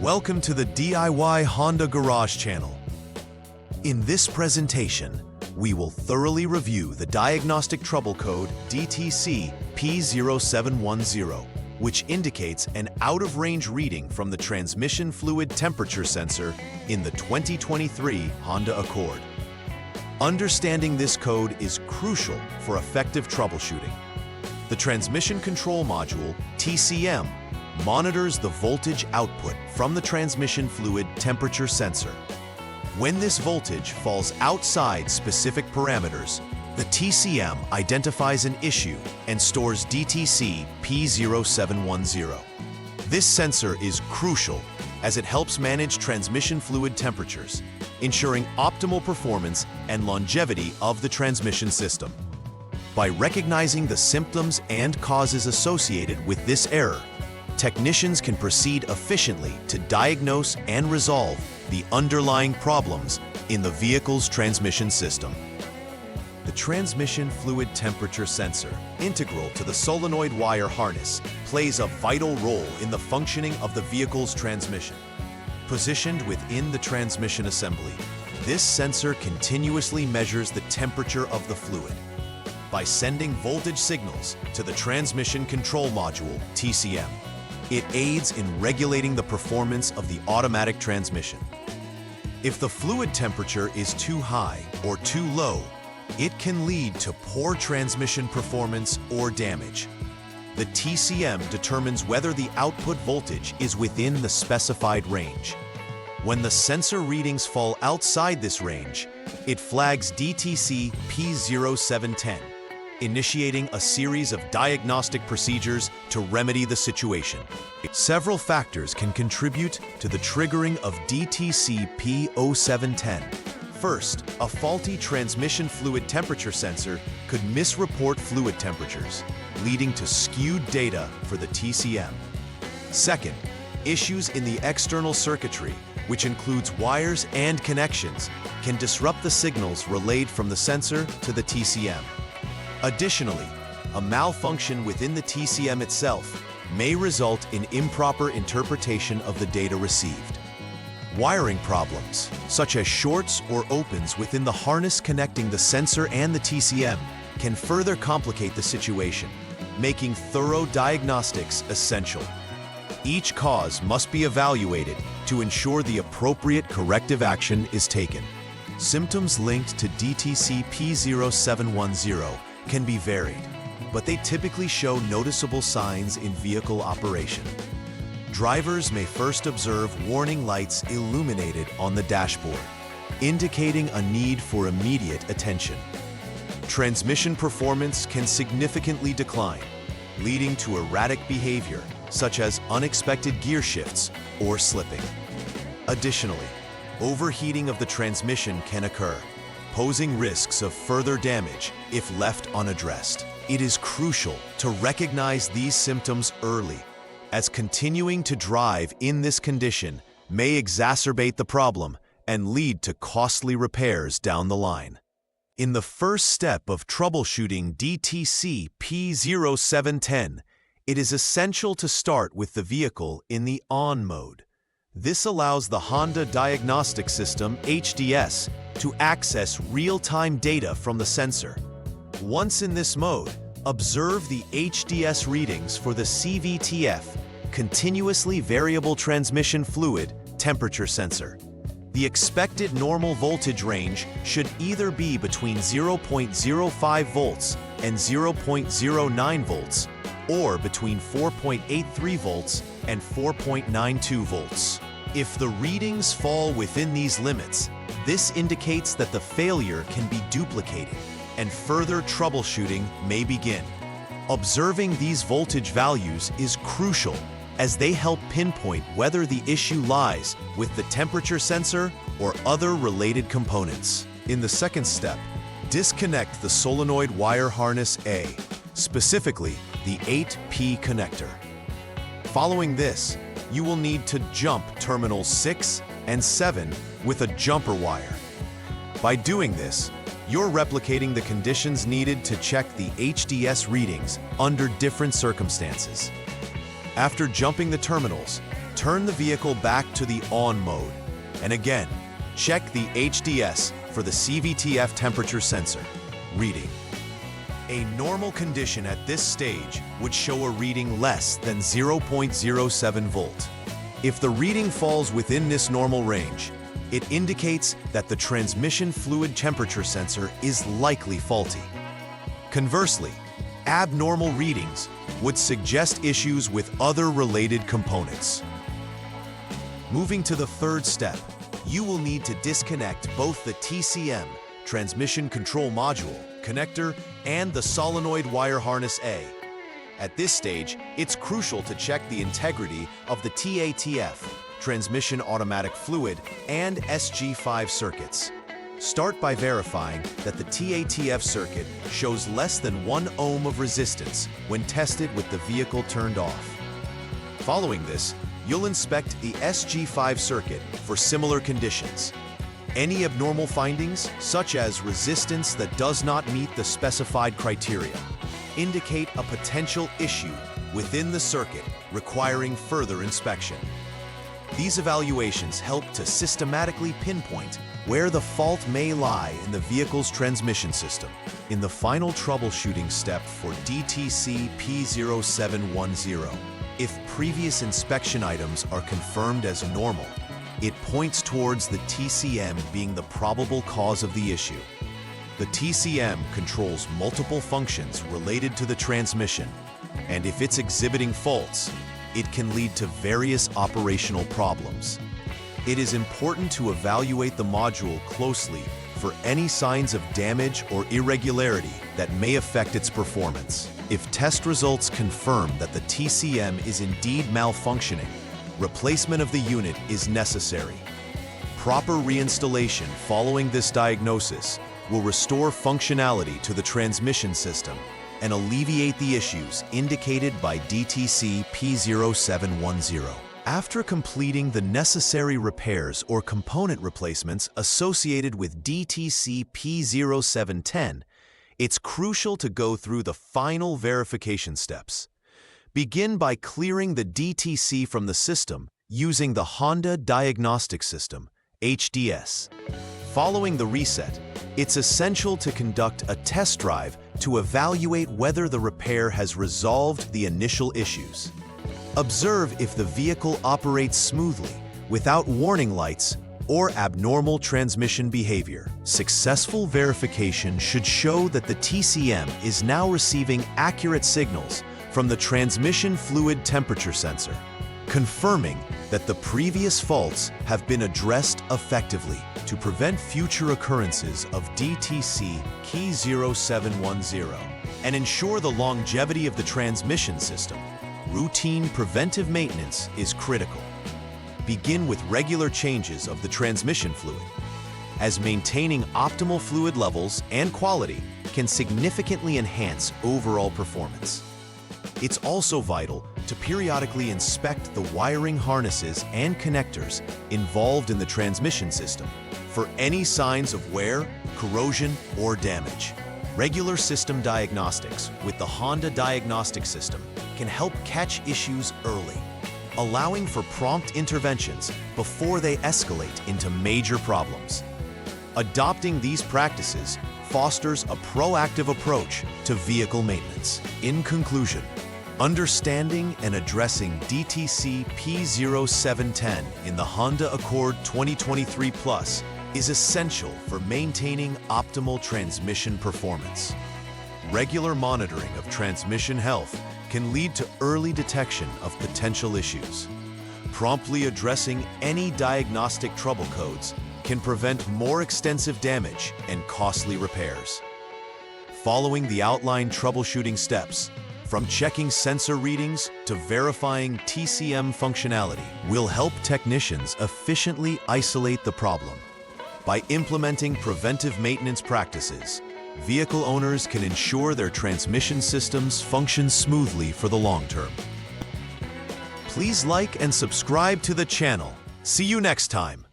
Welcome to the DIY Honda Garage channel. In this presentation, we will thoroughly review the diagnostic trouble code DTC P0710, which indicates an out-of-range reading from the transmission fluid temperature sensor in the 2023 Honda Accord. Understanding this code is crucial for effective troubleshooting. The Transmission Control Module, TCM, monitors the voltage output from the transmission fluid temperature sensor. When this voltage falls outside specific parameters, the TCM identifies an issue and stores DTC P0710. This sensor is crucial as it helps manage transmission fluid temperatures, ensuring optimal performance and longevity of the transmission system. By recognizing the symptoms and causes associated with this error, technicians can proceed efficiently to diagnose and resolve the underlying problems in the vehicle's transmission system. The transmission fluid temperature sensor, integral to the solenoid wire harness, plays a vital role in the functioning of the vehicle's transmission. Positioned within the transmission assembly, this sensor continuously measures the temperature of the fluid. By sending voltage signals to the Transmission Control Module, TCM, it aids in regulating the performance of the automatic transmission. If the fluid temperature is too high or too low, it can lead to poor transmission performance or damage. The TCM determines whether the output voltage is within the specified range. When the sensor readings fall outside this range, it flags DTC P0710, initiating a series of diagnostic procedures to remedy the situation. Several factors can contribute to the triggering of DTC P0710. First, a faulty transmission fluid temperature sensor could misreport fluid temperatures, leading to skewed data for the TCM. Second, issues in the external circuitry, which includes wires and connections, can disrupt the signals relayed from the sensor to the TCM. Additionally, a malfunction within the TCM itself may result in improper interpretation of the data received. Wiring problems, such as shorts or opens within the harness connecting the sensor and the TCM, can further complicate the situation, making thorough diagnostics essential. Each cause must be evaluated to ensure the appropriate corrective action is taken. Symptoms linked to DTC P0710 can be varied, but they typically show noticeable signs in vehicle operation. Drivers may first observe warning lights illuminated on the dashboard, indicating a need for immediate attention. Transmission performance can significantly decline, leading to erratic behavior, such as unexpected gear shifts or slipping. Additionally, overheating of the transmission can occur, posing risks of further damage if left unaddressed. It is crucial to recognize these symptoms early, as continuing to drive in this condition may exacerbate the problem and lead to costly repairs down the line. In the first step of troubleshooting DTC P0710, it is essential to start with the vehicle in the on mode. This allows the Honda Diagnostic System, HDS, to access real-time data from the sensor. Once in this mode, observe the HDS readings for the CVTF, continuously variable transmission fluid temperature sensor. The expected normal voltage range should either be between 0.05 volts and 0.09 volts, or between 4.83 volts and 4.92 volts. If the readings fall within these limits, this indicates that the failure can be duplicated and further troubleshooting may begin. Observing these voltage values is crucial as they help pinpoint whether the issue lies with the temperature sensor or other related components. In the second step, disconnect the solenoid wire harness A, specifically the 8P connector. Following this, you will need to jump terminals 6 and 7 with a jumper wire. By doing this, you're replicating the conditions needed to check the HDS readings under different circumstances. After jumping the terminals, turn the vehicle back to the on mode. And again, check the HDS for the CVTF temperature sensor reading. A normal condition at this stage would show a reading less than 0.07 volt. If the reading falls within this normal range, it indicates that the transmission fluid temperature sensor is likely faulty. Conversely, abnormal readings would suggest issues with other related components. Moving to the third step, you will need to disconnect both the TCM, transmission control module, connector, and the solenoid wire harness A. At this stage, it's crucial to check the integrity of the TATF, transmission automatic fluid, and SG5 circuits. Start by verifying that the TATF circuit shows less than 1 ohm of resistance when tested with the vehicle turned off. Following this, you'll inspect the SG5 circuit for similar conditions. Any abnormal findings, such as resistance that does not meet the specified criteria, indicate a potential issue within the circuit requiring further inspection. These evaluations help to systematically pinpoint where the fault may lie in the vehicle's transmission system. In the final troubleshooting step for DTC P0710, if previous inspection items are confirmed as normal, it points towards the TCM being the probable cause of the issue. The TCM controls multiple functions related to the transmission, and if it's exhibiting faults, it can lead to various operational problems. It is important to evaluate the module closely for any signs of damage or irregularity that may affect its performance. If test results confirm that the TCM is indeed malfunctioning, replacement of the unit is necessary. Proper reinstallation following this diagnosis will restore functionality to the transmission system and alleviate the issues indicated by DTC P0710. After completing the necessary repairs or component replacements associated with DTC P0710, it's crucial to go through the final verification steps. Begin by clearing the DTC from the system using the Honda Diagnostic System, HDS. Following the reset, it's essential to conduct a test drive to evaluate whether the repair has resolved the initial issues. Observe if the vehicle operates smoothly, without warning lights or abnormal transmission behavior. Successful verification should show that the TCM is now receiving accurate signals from the transmission fluid temperature sensor, confirming that the previous faults have been addressed effectively. To prevent future occurrences of DTC P0710 and ensure the longevity of the transmission system, routine preventive maintenance is critical. Begin with regular changes of the transmission fluid, as maintaining optimal fluid levels and quality can significantly enhance overall performance. It's also vital to periodically inspect the wiring harnesses and connectors involved in the transmission system for any signs of wear, corrosion, or damage. Regular system diagnostics with the Honda Diagnostic System can help catch issues early, allowing for prompt interventions before they escalate into major problems. Adopting these practices fosters a proactive approach to vehicle maintenance. In conclusion, understanding and addressing DTC P0710 in the Honda Accord 2023 Plus is essential for maintaining optimal transmission performance. Regular monitoring of transmission health can lead to early detection of potential issues. Promptly addressing any diagnostic trouble codes can prevent more extensive damage and costly repairs. Following the outlined troubleshooting steps, from checking sensor readings to verifying TCM functionality, will help technicians efficiently isolate the problem. By implementing preventive maintenance practices, vehicle owners can ensure their transmission systems function smoothly for the long term. Please like and subscribe to the channel. See you next time.